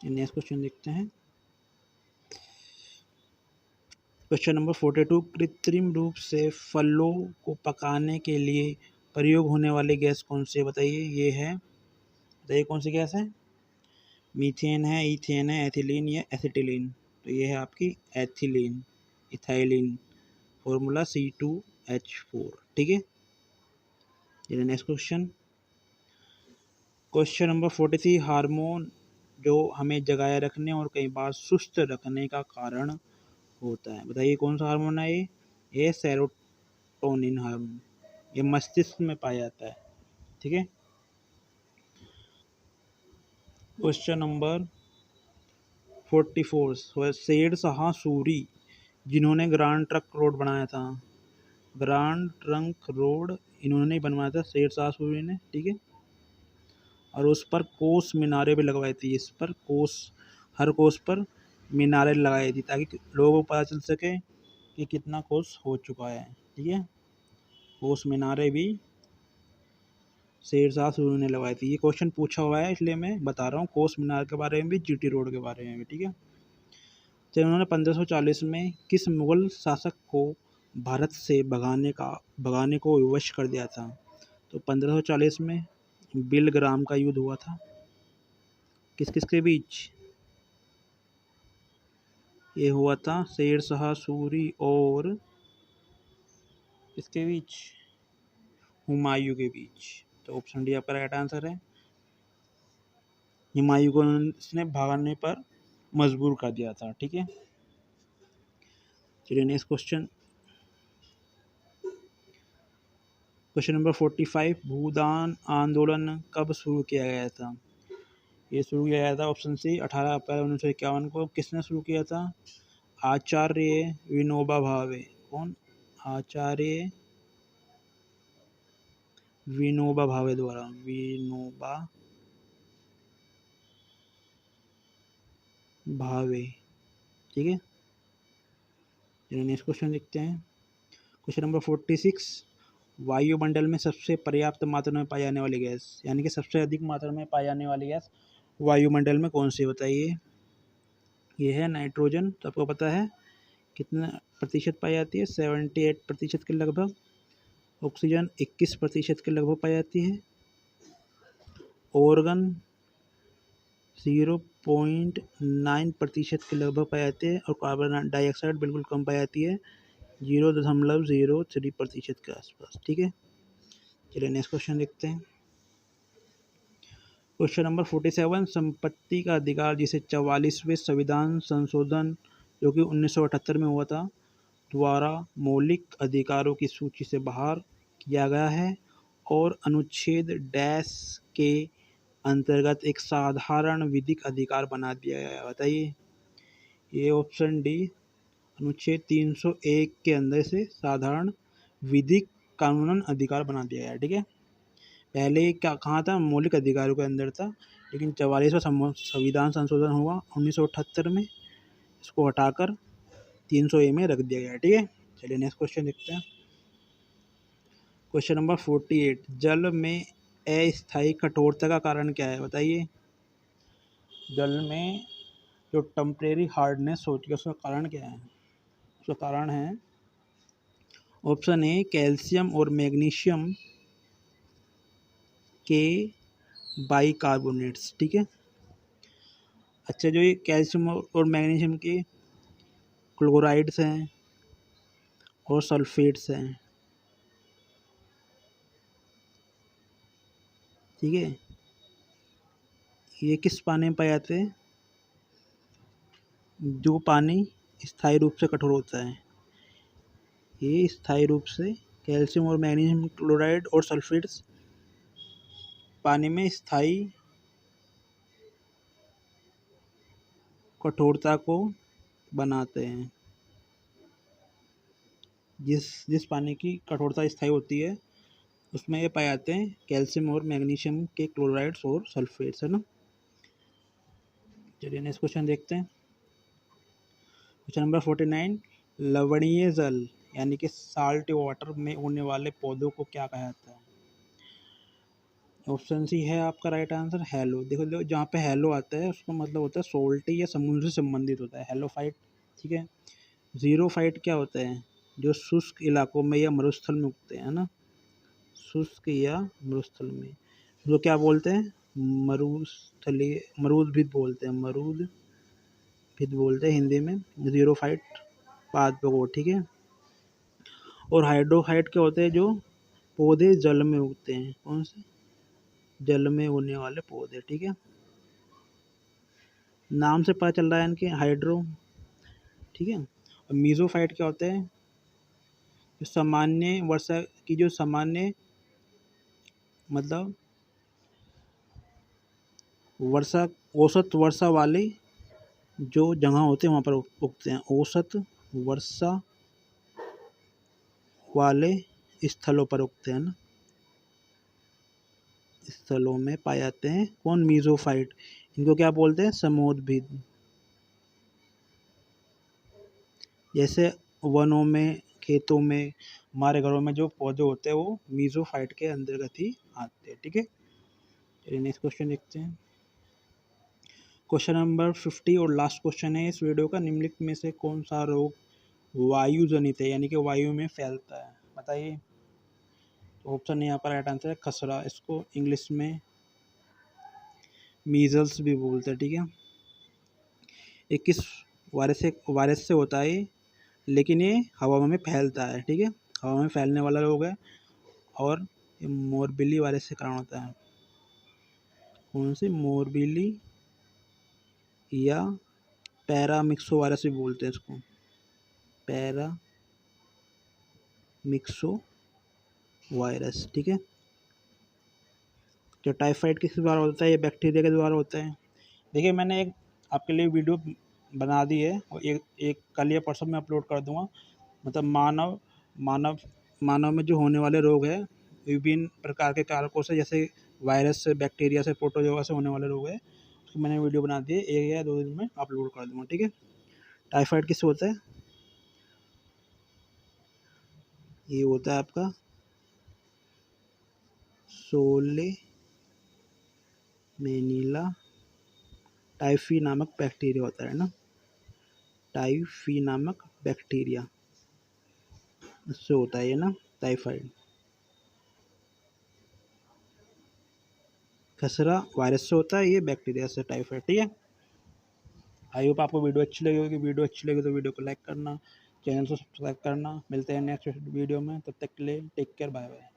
नेक्स्ट क्वेश्चन देखते हैं। क्वेश्चन नंबर 42, कृत्रिम रूप से फलों को पकाने के लिए प्रयोग होने वाली गैस कौन सी है बताइए। ये है, बताइए कौन सी गैस है। मीथेन है, ईथेन है, एथिलीन या एसिटिलीन। तो ये है आपकी एथिलीन, इथाइलिन, फॉर्मूला C2H4। ठीक है, चलिए next question. Question number 43, hormone जो हमें जगाए रखने और कई बार सुस्त रखने का कारण होता है बताइए कौन सा हार्मोन है। ये सेरोटोनिन हार्मोन, ये मस्तिष्क में पाया जाता है। ठीक है, क्वेश्चन नंबर 44, शेर शाह सूरी जिन्होंने ग्रांड ट्रंक रोड बनाया था, ग्रांड ट्रंक रोड इन्होंने बनवाया था, शेर शाह सूरी ने। ठीक है, और उस पर कोस मीनारें भी लगवाई थी। इस पर कोस, हर कोस पर मीनारें लगाई थी ताकि लोगों को पता चल सके कि कितना कोस हो चुका है। ठीक है, कोस मीनारें भी शेर शाह सूरी ने लगवाई थी। ये क्वेश्चन पूछा हुआ है इसलिए मैं बता रहा हूँ, कोस मीनार के बारे में भी, GT रोड के बारे में भी। ठीक है, तो उन्होंने 1540 में किस मुगल शासक को भारत से भगाने को विवश कर दिया था। तो 1540 में बिलग्राम का युद्ध हुआ था। किस किस के बीच ये हुआ था, शेर शाह सूरी और इसके बीच, हुमायूं के बीच। तो ऑप्शन डी आपका राइट आंसर है। हुमायूं को इसने भागने पर मजबूर कर दिया था। ठीक है, चलिए नेक्स्ट क्वेश्चन। क्वेश्चन नंबर 45, भूदान आंदोलन कब शुरू किया गया था। ये शुरू किया गया था ऑप्शन सी 18 अप्रैल 1951 को। किसने शुरू किया था, आचार्य विनोबा भावे। कौन, आचार्य विनोबा भावे द्वारा, विनोबा भावे। ठीक है, चलिए नेक्स्ट क्वेश्चन देखते हैं। क्वेश्चन नंबर 46, वायुमंडल में सबसे पर्याप्त मात्रा में पाई जाने वाली गैस यानी कि सबसे अधिक मात्रा में पाई जाने वाली गैस वायुमंडल में कौन सी बताइए। ये है नाइट्रोजन। तो आपको पता है कितना प्रतिशत पाई जाती है, 78% के लगभग। ऑक्सीजन 21% के लगभग पाई जाती है। ऑर्गन 0.9% के लगभग पाई जाती है। और कार्बन डाइऑक्साइड बिल्कुल कम पाई जाती है, 0.03% के आसपास। ठीक है, चलिए नेक्स्ट क्वेश्चन देखते हैं। क्वेश्चन नंबर 47, संपत्ति का अधिकार जिसे 44वें संविधान संशोधन जो कि 1978 में हुआ था द्वारा मौलिक अधिकारों की सूची से बाहर किया गया है और अनुच्छेद डैश के अंतर्गत एक साधारण विधिक अधिकार बना दिया गया है बताइए। ये ऑप्शन डी, अनुच्छेद 301 के अंदर से साधारण विधिक कानूनन अधिकार बना दिया गया है। ठीक है, पहले क्या कहाँ था, मौलिक अधिकारों के अंदर था, लेकिन 44वां संविधान संशोधन हुआ 1978 में, इसको हटाकर 300 ए में रख दिया गया है, ठीक है। चलिए नेक्स्ट क्वेश्चन देखते हैं। क्वेश्चन नंबर 48, जल में अस्थायी कठोरता का कारण क्या है, बताइए। जल में जो टेम्परेरी हार्डनेस होती है उसका कारण क्या है? उसका कारण है ऑप्शन ए कैल्शियम और मैग्नीशियम के बाइकार्बोनेट्स, ठीक है। अच्छा, जो ये कैल्शियम और मैग्नीशियम के क्लोराइड्स हैं और सल्फेट्स हैं, ठीक है, ये किस पानी में पाए जाते हैं? जो पानी स्थायी रूप से कठोर होता है, ये स्थायी रूप से कैल्शियम और मैग्नीशियम क्लोराइड और सल्फेट्स पानी में स्थायी कठोरता को बनाते हैं। जिस पानी की कठोरता स्थायी होती है उसमें ये पाए जाते हैं कैल्शियम और मैग्नीशियम के क्लोराइड्स और सल्फेट्स, है ना। चलिए नेक्स्ट क्वेश्चन देखते हैं। क्वेश्चन नंबर 49, लवणीय जल यानी कि साल्ट वाटर में उगने वाले पौधों को क्या कहा जाता है? ऑप्शन सी है आपका राइट आंसर, हेलो। देखो जहाँ पे हेलो आता है उसका मतलब होता है सोल्टी या समुद्र से संबंधित होता है, हेलोफाइट, ठीक है। जीरोफाइट क्या होता है? जो शुष्क इलाकों में या मरुस्थल में उगते हैं, ना, शुष्क या मरुस्थल में, जो क्या बोलते हैं, मरुस्थलीय, मरुदभिद बोलते हैं, मरुदभिद बोलते हैं हिंदी में। जीरोफाइट पादप, ठीक है। और हाइड्रोफाइट क्या होते हैं? जो पौधे जल में उगते हैं, कौन से? जल में उगने वाले पौधे, ठीक है। नाम से पता चल रहा है इनके हाइड्रो, ठीक है। और मीजोफाइट क्या होते हैं? जो सामान्य वर्षा की, जो सामान्य मतलब वर्षा, औसत वर्षा वाले जो जगह होते हैं वहाँ पर उगते हैं, औसत वर्षा वाले स्थलों पर उगते हैं, ना, स्थलों में पाए जाते हैं। कौन? मीजोफाइट। इनको क्या बोलते हैं? समोद्भिद। जैसे वनों में, खेतों में, हमारे घरों में जो पौधे होते हैं वो मीजोफाइट के अंतर्गत ही आते हैं, ठीक है। चलिए नेक्स्ट क्वेश्चन देखते हैं। क्वेश्चन नंबर 50 और लास्ट क्वेश्चन है इस वीडियो का, निम्नलिखित में से कौन सा रोग वायु जनित है, यानी कि वायु में फैलता है, बताइए। तो ऑप्शन यहाँ पर राइट आंसर है खसरा, इसको इंग्लिश में मीजल्स भी बोलते हैं, ठीक है। ये किस वायरस से होता है, लेकिन ये हवा में फैलता है, ठीक है, हवा में फैलने वाला रोग है, और ये मोरबिली वायरस के कारण होता है। कौन सी? मोरबिली या पैरामिक्सो वायरस भी बोलते हैं इसको, पैरामिक्सो वायरस, ठीक है। जो टाइफाइड किस द्वारा होता है? ये बैक्टीरिया के द्वारा होता है। देखिए मैंने एक आपके लिए वीडियो बना दी है और एक कल या परसों में अपलोड कर दूंगा। मतलब मानव मानव में जो होने वाले रोग है विभिन्न प्रकार के कारकों से, जैसे वायरस से, बैक्टीरिया से, प्रोटोजोआ से होने वाले रोग है, उसकी मैंने वीडियो बना दी है, 1 या 2 दिन में अपलोड कर दूंगा, ठीक है। टाइफाइड किससे होता है? ये होता है आपका सोले मेनिला टाइफी नामक बैक्टीरिया होता है ना, टाइफी नामक बैक्टीरिया, इससे होता है ये ना टाइफाइड। खसरा वायरस से होता है, ये बैक्टीरिया से टाइफाइड, ठीक है। आई होप आपको वीडियो अच्छी लगी होगी। वीडियो अच्छी लगी तो वीडियो को लाइक करना, चैनल को सब्सक्राइब करना। मिलते हैं नेक्स्ट वीडियो में, तब तक के लिए टेक केयर, बाय बाय।